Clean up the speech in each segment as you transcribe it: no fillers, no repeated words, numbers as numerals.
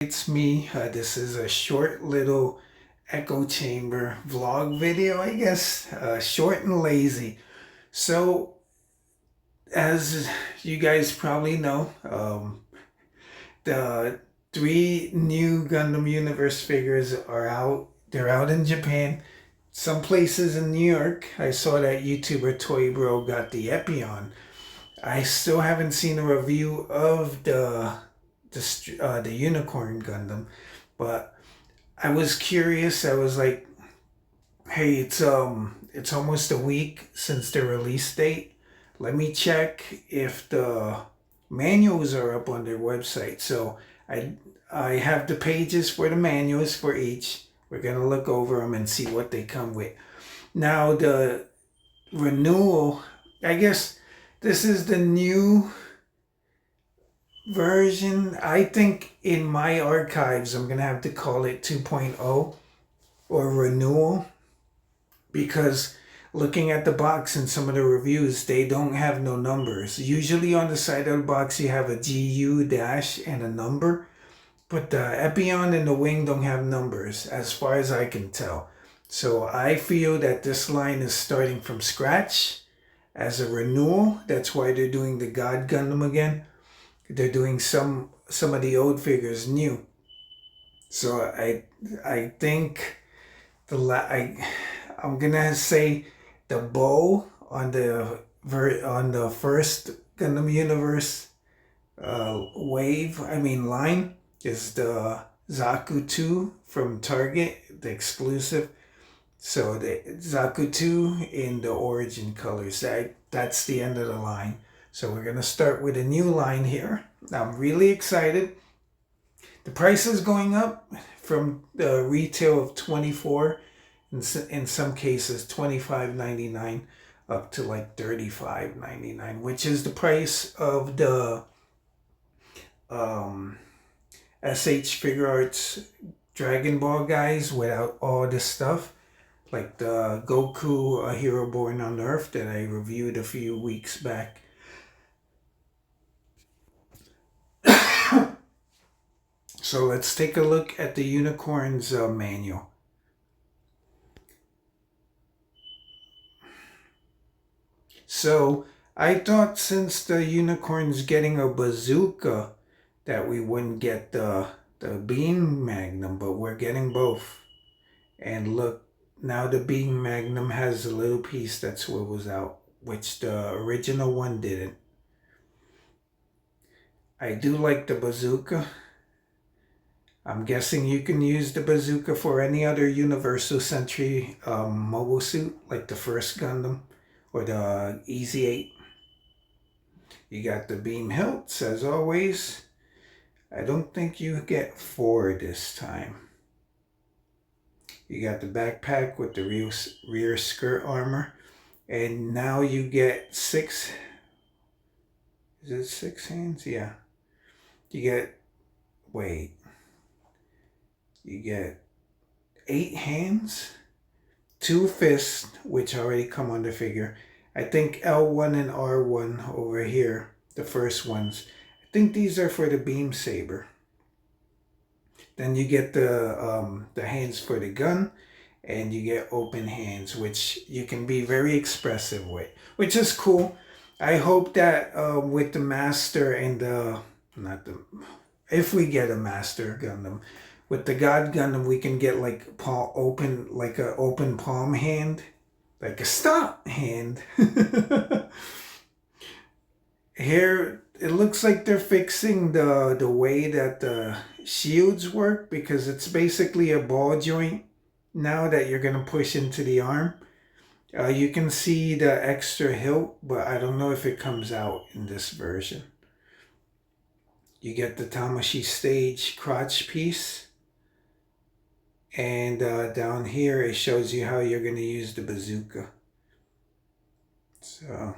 It's me. This is a short little echo chamber vlog video, I guess. Short and lazy. So, as you guys probably know, the three new Gundam Universe figures are out. They're out in Japan. Some places in New York. I saw that YouTuber Toy Bro got the Epyon. I still haven't seen a review of the Unicorn Gundam, but I was curious. I was like, hey, it's almost a week since the release date. Let me check if the manuals are up on their website. So I have the pages for the manuals for each. We're gonna look over them and see what they come with. Now the renewal, I guess this is the new version. I think in my archives I'm gonna have to call it 2.0 or renewal, because looking at the box and some of the reviews, they don't have no numbers. Usually on the side of the box you have a GU dash and a number, but the Epyon and the wing don't have numbers as far as I can tell. So I feel that this line is starting from scratch as a renewal. That's why they're doing the God Gundam again. They're doing some of the old figures new. So I think I'm gonna say the bow on the first Gundam Universe line is the Zaku 2 from Target, the exclusive. So the Zaku 2 in the origin colors. That's the end of the line. So we're going to start with a new line here. I'm really excited. The price is going up from the retail of $24, in some cases $25.99, up to like $35.99, which is the price of the SH Figure Arts Dragon Ball guys without all this stuff. Like the Goku, A Hero Born on Earth that I reviewed a few weeks back. So let's take a look at the Unicorn's manual. So I thought since the Unicorn's getting a bazooka that we wouldn't get the beam magnum, but we're getting both. And look, now the beam magnum has a little piece that swivels out, which the original one didn't. I do like the bazooka. I'm guessing you can use the bazooka for any other Universal Sentry mobile suit, like the first Gundam or the Easy 8. You got the beam hilts, as always. I don't think you get 4 this time. You got the backpack with the rear skirt armor. And now you get 6... Is it 6 hands? Yeah. You get... Wait. You get 8 hands, 2 fists, which already come on the figure. I think L1 and R1 over here, the first ones. I think these are for the beam saber. Then you get the hands for the gun, and you get open hands, which you can be very expressive with, which is cool. I hope that with the master and if we get a master Gundam, with the God Gundam, we can get like an open palm hand, like a stop hand. Here, it looks like they're fixing the way that the shields work, because it's basically a ball joint now that you're going to push into the arm. You can see the extra hilt, but I don't know if it comes out in this version. You get the Tamashii stage crotch piece. And down here it shows you how you're going to use the bazooka. So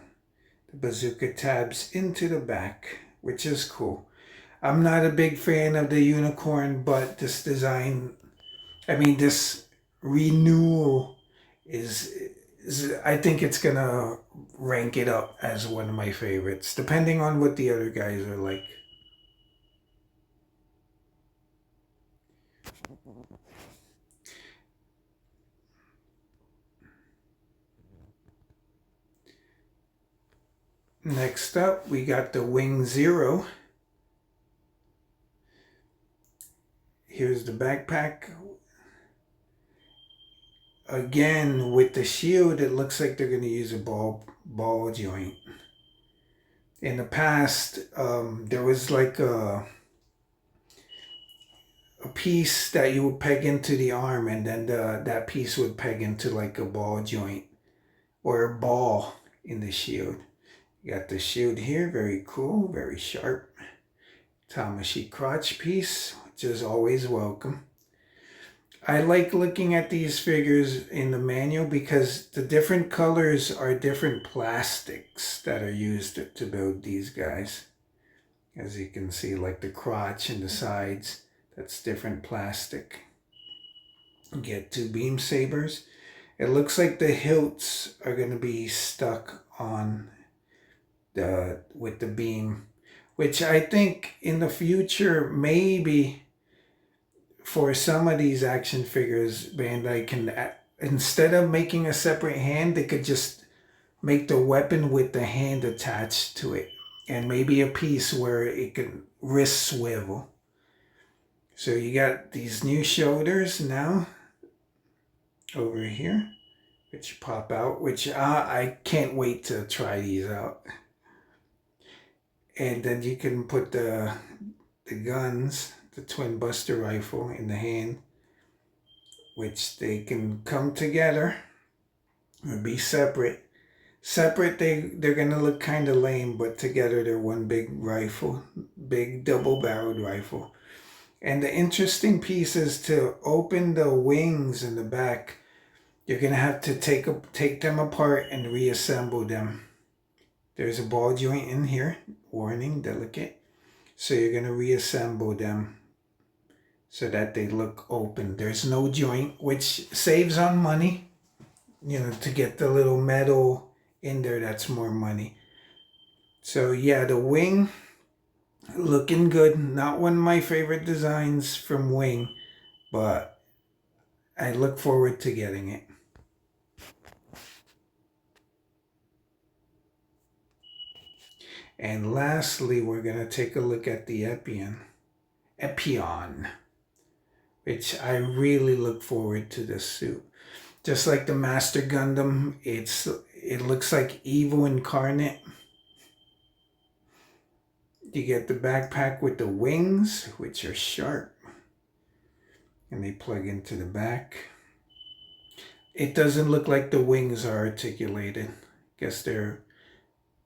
the bazooka tabs into the back, which is cool. I'm not a big fan of the Unicorn, but this design, this renewal is I think it's going to rank it up as one of my favorites, depending on what the other guys are like. Next up, we got the Wing Zero. Here's the backpack. Again, with the shield, it looks like they're going to use a ball joint. In the past, there was like a piece that you would peg into the arm, and then that piece would peg into like a ball joint or a ball in the shield. You got the shield here, very cool, very sharp. Tamashi crotch piece, which is always welcome. I like looking at these figures in the manual because the different colors are different plastics that are used to build these guys. As you can see, like the crotch and the sides, that's different plastic. You get two beam sabers. It looks like the hilts are going to be stuck on with the beam, which I think in the future, maybe for some of these action figures, Bandai can, instead of making a separate hand, they could just make the weapon with the hand attached to it, and maybe a piece where it can wrist swivel. So you got these new shoulders now over here, which pop out, which I can't wait to try these out. And then you can put the guns, the twin buster rifle in the hand, which they can come together or be separate. Separate, they're going to look kind of lame, but together they're one big rifle, big double-barreled rifle. And the interesting piece is to open the wings in the back, you're going to have to take them apart and reassemble them. There's a ball joint in here, warning, delicate. So you're going to reassemble them so that they look open. There's no joint, which saves on money. You know, to get the little metal in there, that's more money. So yeah, the wing, looking good. Not one of my favorite designs from Wing, but I look forward to getting it. And lastly, we're going to take a look at the Epyon, which I really look forward to this suit. Just like the Master Gundam, it looks like evil incarnate. You get the backpack with the wings, which are sharp, and they plug into the back. It doesn't look like the wings are articulated. Guess they're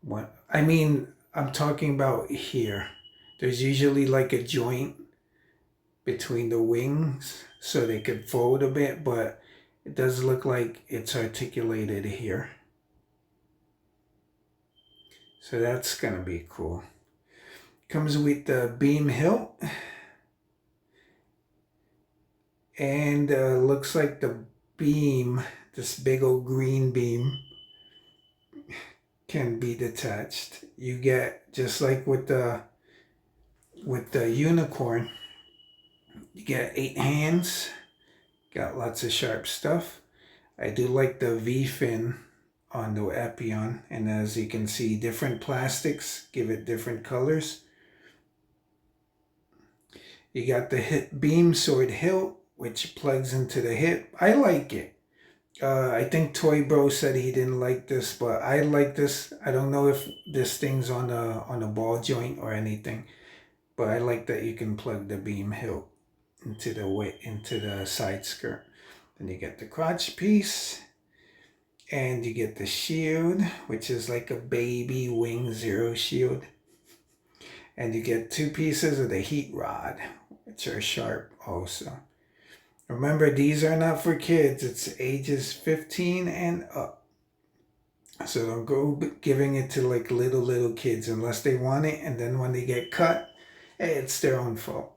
what? I mean, I'm talking about here. There's usually like a joint between the wings so they could fold a bit, but it does look like it's articulated here. So that's gonna be cool. Comes with the beam hilt. And looks like the beam, this big old green beam, can be detached. You get, just like with the unicorn, you get 8 hands. Got lots of sharp stuff. I do like the V-fin on the Epyon, and as you can see, different plastics give it different colors. You got the beam sword hilt, which plugs into the hip. I like it. I think Toy Bro said he didn't like this, but I like this. I don't know if this thing's on a ball joint or anything, but I like that you can plug the beam hilt into the side skirt. Then you get the crotch piece, and you get the shield, which is like a baby Wing Zero shield. And you get 2 pieces of the heat rod, which are sharp also. Remember, these are not for kids. It's ages 15 and up. So don't go giving it to like little kids unless they want it. And then when they get cut, hey, it's their own fault.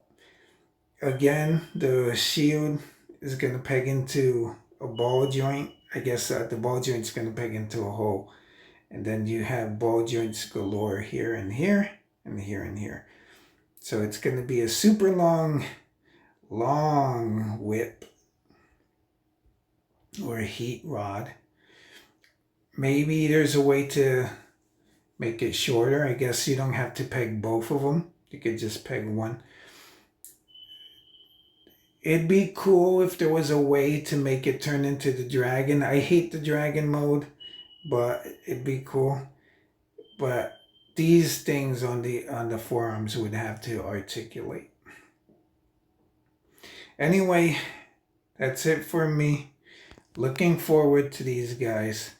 Again, the shield is going to peg into a ball joint. I guess the ball joint's going to peg into a hole. And then you have ball joints galore here and here and here and here. So it's going to be a super long long whip or heat rod. Maybe there's a way to make it shorter. I guess you don't have to peg both of them. You could just peg one. It'd be cool if there was a way to make it turn into the dragon. I hate the dragon mode, but it'd be cool. But these things on the forearms would have to articulate. Anyway, that's it for me. Looking forward to these guys.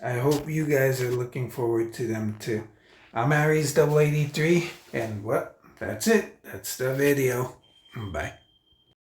I hope you guys are looking forward to them too. I'm Aries 83, and well, that's it. That's the video. Bye.